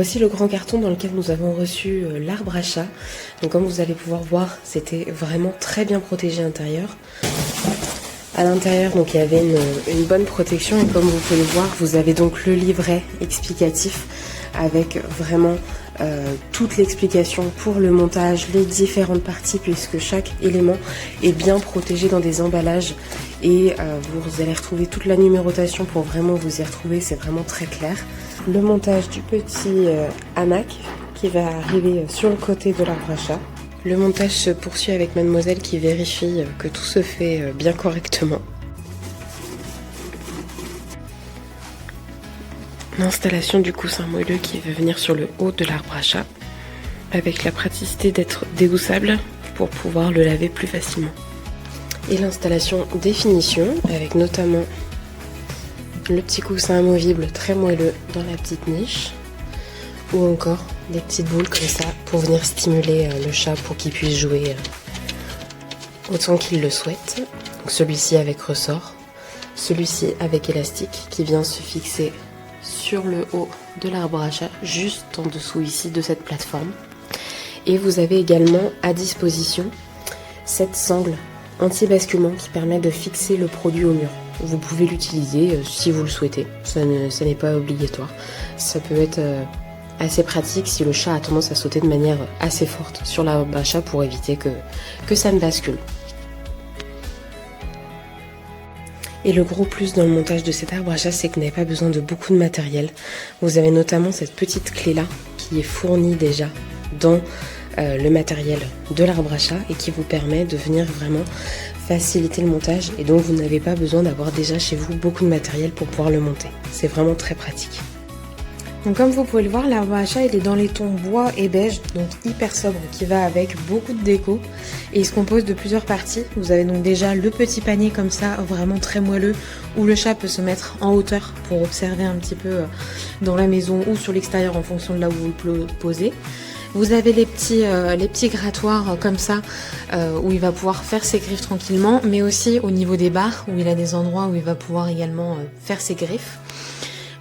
Voici le grand carton dans lequel nous avons reçu l'arbre à chat. Donc comme vous allez pouvoir voir, c'était vraiment très bien protégé à l'intérieur. À l'intérieur, donc il y avait une bonne protection et comme vous pouvez le voir, vous avez donc le livret explicatif avec vraiment toute l'explication pour le montage, les différentes parties puisque chaque élément est bien protégé dans des emballages et vous allez retrouver toute la numérotation pour vraiment vous y retrouver, c'est vraiment très clair. Le montage du petit hamac qui va arriver sur le côté de l'arbre à chat. Le montage se poursuit avec mademoiselle qui vérifie que tout se fait bien correctement. L'installation du coussin moelleux qui va venir sur le haut de l'arbre à chat avec la praticité d'être déhoussable pour pouvoir le laver plus facilement. Et l'installation des finitions avec notamment le petit coussin amovible très moelleux dans la petite niche ou encore des petites boules comme ça pour venir stimuler le chat pour qu'il puisse jouer autant qu'il le souhaite. Donc celui-ci avec ressort, celui-ci avec élastique qui vient se fixer sur le haut de l'arbre à chat juste en dessous ici de cette plateforme. Et vous avez également à disposition cette sangle anti-basculement qui permet de fixer le produit au mur. Vous pouvez l'utiliser si vous le souhaitez, ça n'est pas obligatoire. Ça peut être assez pratique si le chat a tendance à sauter de manière assez forte sur l'arbre à chat pour éviter que ça ne bascule. Et le gros plus dans le montage de cet arbre à chat, c'est que vous n'avez pas besoin de beaucoup de matériel. Vous avez notamment cette petite clé là qui est fournie déjà dans le matériel de l'arbre à chat et qui vous permet de venir vraiment faciliter le montage et donc vous n'avez pas besoin d'avoir déjà chez vous beaucoup de matériel pour pouvoir le monter. C'est vraiment très pratique. Donc comme vous pouvez le voir, l'arbre à chat il est dans les tons bois et beige, donc hyper sobre, qui va avec beaucoup de déco et il se compose de plusieurs parties. Vous avez donc déjà le petit panier comme ça, vraiment très moelleux, où le chat peut se mettre en hauteur pour observer un petit peu dans la maison ou sur l'extérieur en fonction de là où vous le posez. Vous avez les petits grattoirs comme ça où il va pouvoir faire ses griffes tranquillement, mais aussi au niveau des barres où il a des endroits où il va pouvoir également faire ses griffes.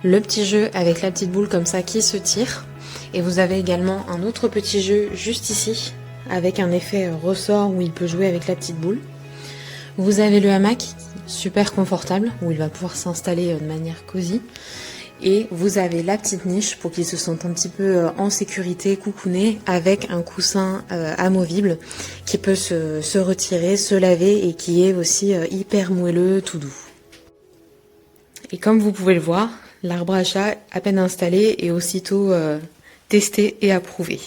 Le petit jeu avec la petite boule comme ça qui se tire. Et vous avez également un autre petit jeu juste ici avec un effet ressort où il peut jouer avec la petite boule. Vous avez le hamac super confortable où il va pouvoir s'installer de manière cosy. Et vous avez la petite niche pour qu'il se sente un petit peu en sécurité, coucouné, avec un coussin amovible qui peut se retirer, se laver et qui est aussi hyper moelleux, tout doux. Et comme vous pouvez le voir, l'arbre à chat à peine installé et aussitôt testé et approuvé.